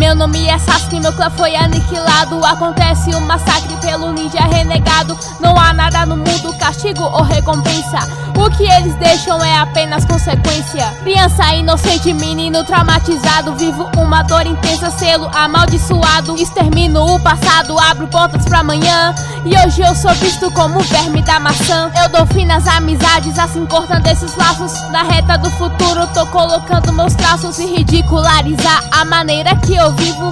Meu nome é Sasuke, meu clã foi aniquilado. Acontece um massacre pelo ninja renegado. Não há nada no mundo, castigo ou recompensa. O que eles deixam é apenas consequência. Criança inocente, menino traumatizado. Vivo uma dor intensa, selo amaldiçoado. Extermino o passado, abro portas pra amanhã. E hoje eu sou visto como o verme da maçã. Eu dou fim nas amizades, assim cortando esses laços. Na reta do futuro tô colocando meus traços. E ridicularizar a maneira que eu vivo.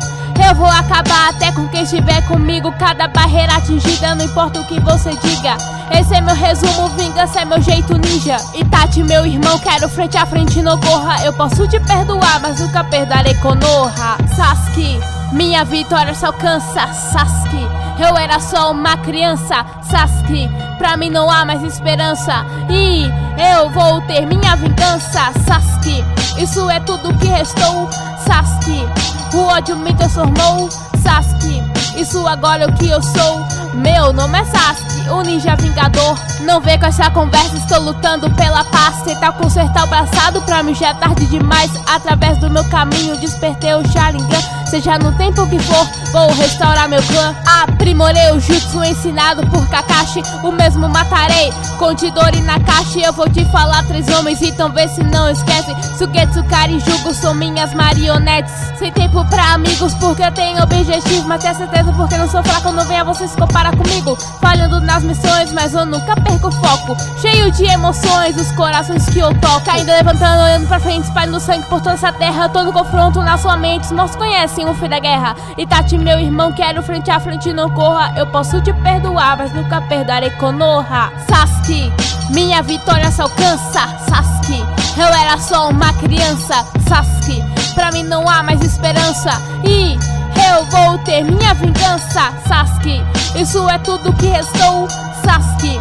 Eu vou acabar até com quem estiver comigo. Cada barreira atingida, não importa o que você diga. Esse é meu resumo, vingança é meu jeito ninja. Itachi, meu irmão, quero frente a frente, não corra. Eu posso te perdoar, mas nunca perdoarei Konoha. Sasuke, minha vitória se alcança. Sasuke, eu era só uma criança. Sasuke, pra mim não há mais esperança. E eu vou ter minha vingança. Sasuke, isso é tudo que restou. Sasuke, o ódio me transformou. Sasuke, isso agora é o que eu sou. Meu nome é Sasuke, o ninja vingador. Não vê com essa conversa, estou lutando pela paz. Tentar consertar o passado, pra mim já é tarde demais. Através do meu caminho despertei o Sharingan. Seja no tempo que for, vou restaurar meu clã. Aprimorei o jutsu ensinado por Kakashi. O mesmo matarei com Chidori Nakashi. Eu vou te falar 3 homens, então vê se não esquece. Sugetsu, Kari, Jugo são minhas marionetes. Sem tempo pra amigos, porque eu tenho objetivo. Mas tenha certeza, porque não sou fraco, não venha você se comparar comigo. Falhando nas missões, mas eu nunca perco o foco. Cheio de emoções, os corações que eu toco. Ainda levantando, olhando pra frente, espalhando sangue por toda essa terra. Todo confronto na sua mente, os mortos conhecem o fim da guerra. Itachi, meu irmão, quero frente a frente, não corra. Eu posso te perdoar, mas nunca perdoarei Konoha. Sasuke, minha vitória se alcança. Sasuke, eu era só uma criança. Sasuke, pra mim não há mais esperança. E eu vou ter minha vingança. Sasuke, isso é tudo que restou. Sasuke,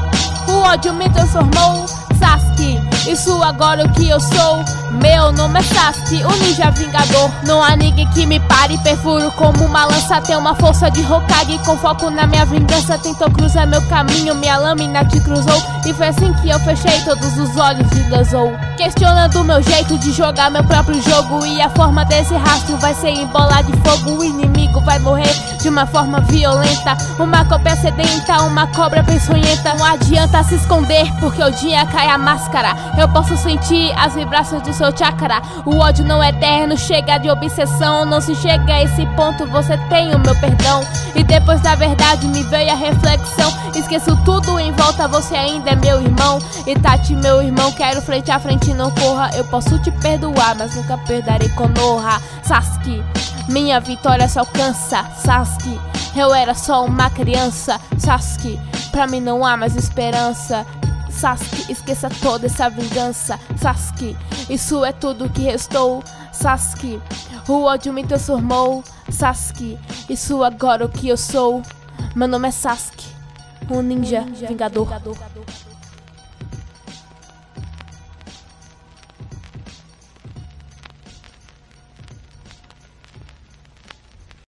o ódio me transformou. Sasuke, isso agora é o que eu sou. Meu nome é Sasuke, o ninja vingador. Não há ninguém que me pare, perfuro como uma lança. Tenho uma força de Hokage com foco na minha vingança. Tentou cruzar meu caminho, minha lâmina te cruzou. E foi assim que eu fechei todos os olhos de Danzou. Questionando o meu jeito de jogar meu próprio jogo. E a forma desse rastro vai ser em bola de fogo. O inimigo vai morrer de uma forma violenta. Uma cópia sedenta, uma cobra peçonhenta. Não adianta se esconder, porque o dia cai a máscara. Eu posso sentir as vibrações do seu chakra. O ódio não é eterno, chega de obsessão. Não se chega a esse ponto, você tem o meu perdão. E depois da verdade me veio a reflexão. Esqueço tudo em volta, você ainda é meu irmão. Itachi, meu irmão, quero frente a frente, não corra. Eu posso te perdoar, mas nunca perdoarei Konoha. Sasuke, minha vitória se alcança. Sasuke, eu era só uma criança. Sasuke, pra mim não há mais esperança. Sasuke, esqueça toda essa vingança. Sasuke, isso é tudo que restou. Sasuke, o ódio me transformou. Sasuke, isso agora é o que eu sou. Meu nome é Sasuke, um ninja vingador.